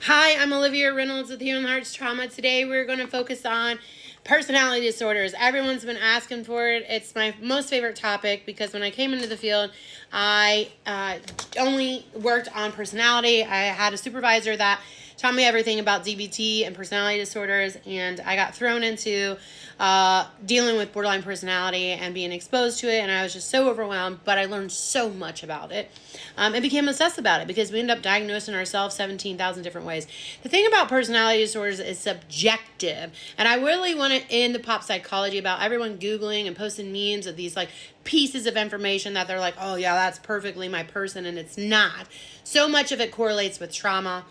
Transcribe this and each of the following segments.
Hi, I'm Olivia Reynolds with Human Hearts Trauma. Today we're going to focus on personality disorders. Everyone's been asking for it. It's my most favorite topic because when I came into the field, I only worked on personality. I had a supervisor that taught me everything about DBT and personality disorders, and I got thrown into dealing with borderline personality and being exposed to it, and I was just so overwhelmed, but I learned so much about it and became obsessed about it because we end up diagnosing ourselves 17,000 different ways. The thing about personality disorders is subjective, and I really want to end the pop psychology about everyone Googling and posting memes of these like pieces of information that they're like, oh yeah, that's perfectly my person, and it's not. So much of it correlates with trauma,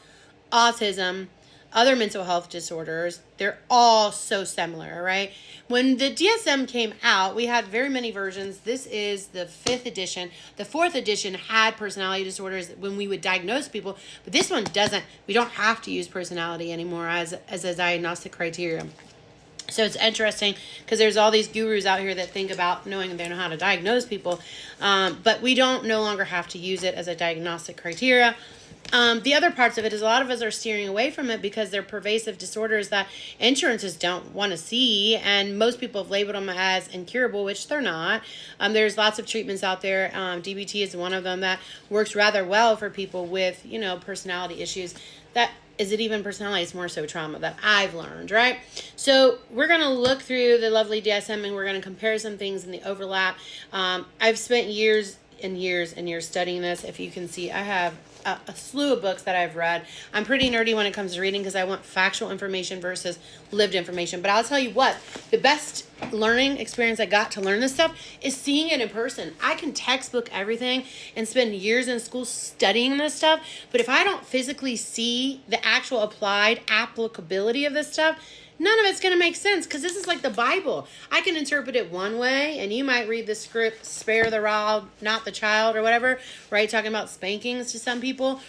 autism, other mental health disorders. They're all so similar, right? When the DSM came out, we had very many versions. This is the 5th edition. The 4th edition had personality disorders when we would diagnose people, but this one doesn't. We don't have to use personality anymore as a diagnostic criteria. So it's interesting because there's all these gurus out here that think about knowing they know how to diagnose people, but we don't no longer have to use it as a diagnostic criteria. The other parts of it is a lot of us are steering away from it because they're pervasive disorders that insurances don't want to see, and most people have labeled them as incurable, which they're not. There's lots of treatments out there. DBT is one of them that works rather well for people with, personality issues. That is it even personality? It's more so trauma that I've learned, right? So we're going to look through the lovely DSM and we're going to compare some things in the overlap. I've spent years and years and years studying this. If you can see, I have a slew of books that I've read. I'm pretty nerdy when it comes to reading because I want factual information versus lived information. But I'll tell you what, the best learning experience I got to learn this stuff is seeing it in person. I can textbook everything and spend years in school studying this stuff, but if I don't physically see the actual applied applicability of this stuff, none of it's going to make sense because this is like the Bible. I can interpret it one way, and you might read the script, spare the rod, not the child, or whatever, right? Talking about spankings to some people.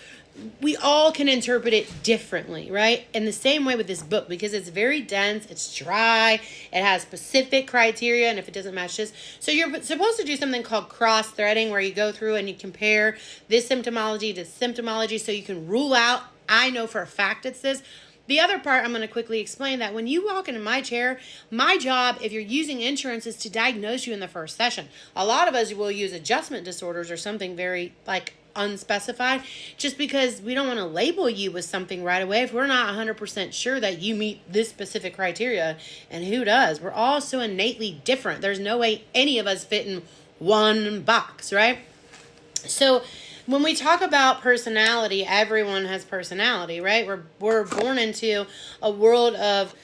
We all can interpret it differently, right? In the same way with this book, because it's very dense, it's dry, it has specific criteria, and if it doesn't match this, so you're supposed to do something called cross-threading, where you go through and you compare this symptomology to symptomology so you can rule out, I know for a fact it's this. The other part, I'm going to quickly explain that when you walk into my chair, my job, if you're using insurance, is to diagnose you in the first session. A lot of us will use adjustment disorders or something very unspecified, just because we don't want to label you with something right away if we're not 100% sure that you meet this specific criteria. And who does? We're all so innately different. There's no way any of us fit in one box, right? So when we talk about personality, everyone has personality, right? We're born into a world of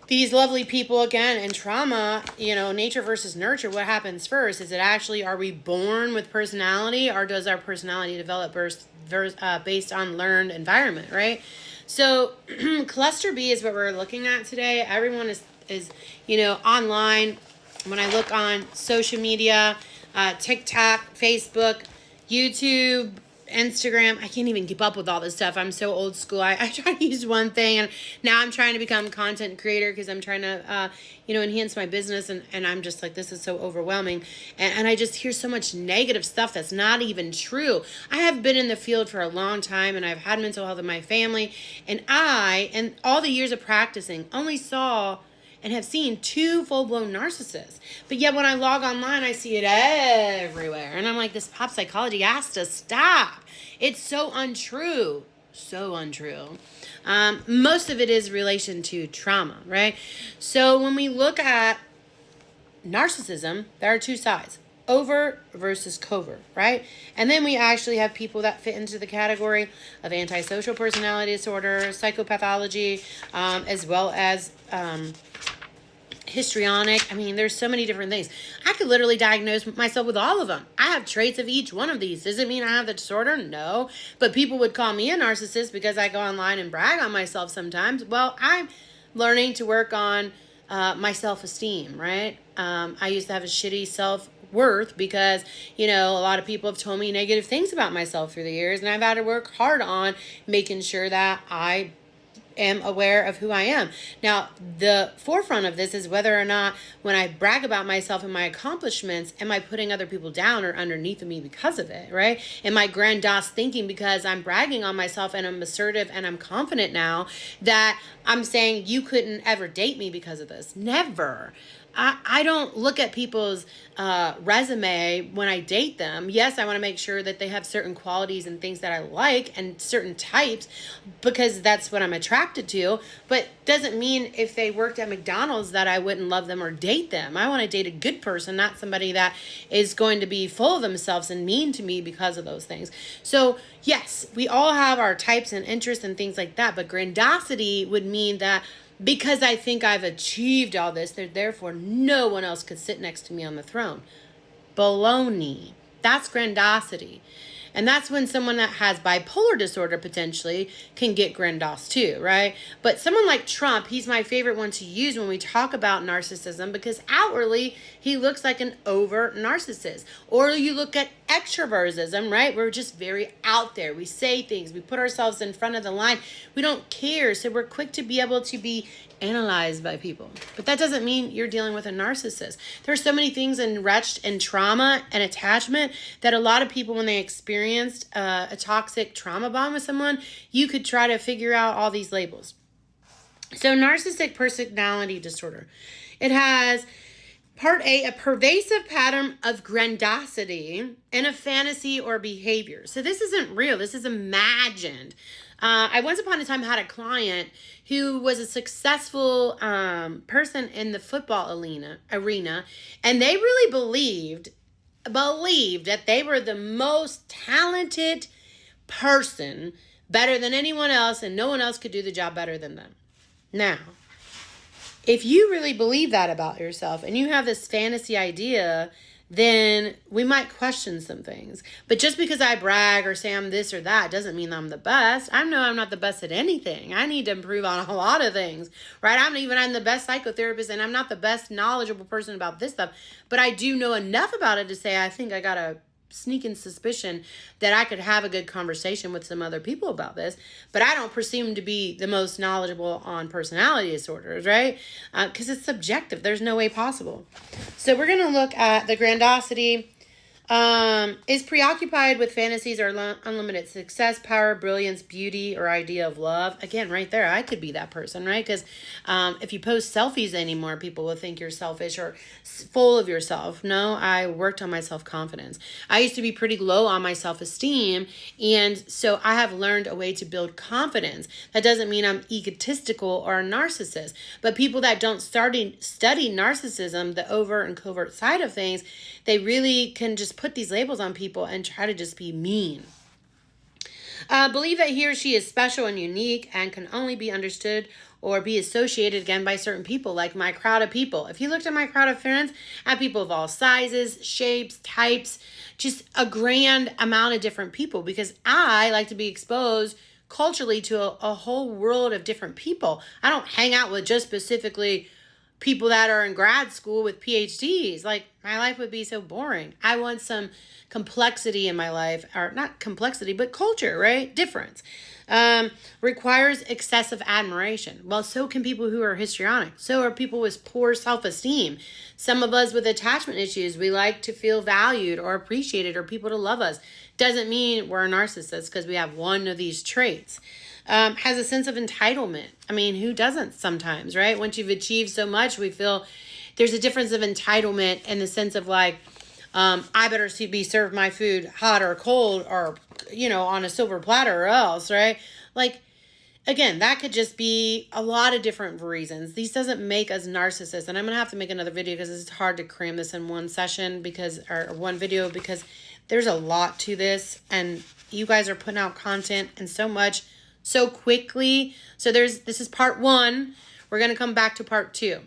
these lovely people again, and trauma, nature versus nurture. What happens first? Is it actually, are we born with personality, or does our personality develop based on learned environment, right? So cluster B is what we're looking at today. Everyone is online. When I look on social media, TikTok, Facebook, YouTube, Instagram, I can't even keep up with all this stuff. I'm so old school. I try to use one thing, and now I'm trying to become a content creator because I'm trying to, enhance my business, and I'm just like, this is so overwhelming, and I just hear so much negative stuff that's not even true. I have been in the field for a long time, and I've had mental health in my family, and all the years of practicing, only saw and have seen 2 full-blown narcissists. But yet when I log online, I see it everywhere. And I'm like, this pop psychology has to stop. It's so untrue. So untrue. Most of it is relation to trauma, right? So when we look at narcissism, there are 2 sides. Overt versus covert, right? And then we actually have people that fit into the category of antisocial personality disorder, psychopathology, as well as histrionic. I mean, there's so many different things. I could literally diagnose myself with all of them. I have traits of each one of these. Does it mean I have the disorder? No. But people would call me a narcissist because I go online and brag on myself sometimes. Well, I'm learning to work on my self-esteem, right? I used to have a shitty self-worth because, a lot of people have told me negative things about myself through the years, and I've had to work hard on making sure that I am aware of who I am. Now, the forefront of this is whether or not when I brag about myself and my accomplishments, am I putting other people down or underneath of me because of it, right? Am I grandiose thinking because I'm bragging on myself and I'm assertive and I'm confident now that I'm saying you couldn't ever date me because of this? Never. I don't look at people's resume when I date them. Yes, I want to make sure that they have certain qualities and things that I like and certain types because that's what I'm attracted to. But doesn't mean if they worked at McDonald's that I wouldn't love them or date them. I want to date a good person, not somebody that is going to be full of themselves and mean to me because of those things. So yes, we all have our types and interests and things like that. But grandiosity would mean that because I think I've achieved all this, therefore no one else could sit next to me on the throne. Baloney. That's grandiosity. And that's when someone that has bipolar disorder potentially can get grandiose too, right? But someone like Trump, he's my favorite one to use when we talk about narcissism because outwardly he looks like an overt narcissist. Or you look at extrovertism, right? We're just very out there. We say things. We put ourselves in front of the line. We don't care. So we're quick to be able to be analyzed by people. But that doesn't mean you're dealing with a narcissist. There's so many things enriched in trauma and attachment that a lot of people, when they experienced a toxic trauma bond with someone, you could try to figure out all these labels. So narcissistic personality disorder. It has Part A pervasive pattern of grandiosity in a fantasy or behavior. So this isn't real. This is imagined. I once upon a time had a client who was a successful person in the football arena, and they really believed that they were the most talented person, better than anyone else, and no one else could do the job better than them. Now, if you really believe that about yourself and you have this fantasy idea, then we might question some things. But just because I brag or say I'm this or that doesn't mean I'm the best. I know I'm not the best at anything. I need to improve on a lot of things, right? I'm the best psychotherapist and I'm not the best knowledgeable person about this stuff. But I do know enough about it to say I think I got a sneaking suspicion that I could have a good conversation with some other people about this, but I don't presume to be the most knowledgeable on personality disorders, right? Because it's subjective. There's no way possible. So we're going to look at the grandiosity. Is preoccupied with fantasies or unlimited success, power, brilliance, beauty, or idea of love. Again, right there, I could be that person, right? Because if you post selfies anymore, people will think you're selfish or full of yourself. No, I worked on my self-confidence. I used to be pretty low on my self-esteem, and so I have learned a way to build confidence. That doesn't mean I'm egotistical or a narcissist, but people that don't study narcissism, the overt and covert side of things, they really can just put these labels on people and try to just be mean. Believe that he or she is special and unique and can only be understood or be associated again by certain people, like my crowd of people. If you looked at my crowd of friends, I have people of all sizes, shapes, types, just a grand amount of different people because I like to be exposed culturally to a whole world of different people. I don't hang out with just specifically people that are in grad school with PhDs. Like, my life would be so boring. I want some complexity in my life, or not complexity, but culture, right? Difference. Requires excessive admiration. Well, so can people who are histrionic. So are people with poor self-esteem. Some of us with attachment issues, we like to feel valued or appreciated or people to love us. Doesn't mean we're a narcissist because we have one of these traits. Has a sense of entitlement. I mean, who doesn't sometimes, right? Once you've achieved so much, we feel there's a difference of entitlement in the sense of like, I better be served my food hot or cold or, on a silver platter or else, right? Like, again, that could just be a lot of different reasons. These doesn't make us narcissists. And I'm going to have to make another video because it's hard to cram this in one session or one video because there's a lot to this and you guys are putting out content and so much so quickly. So this is part 1. We're going to come back to part 2.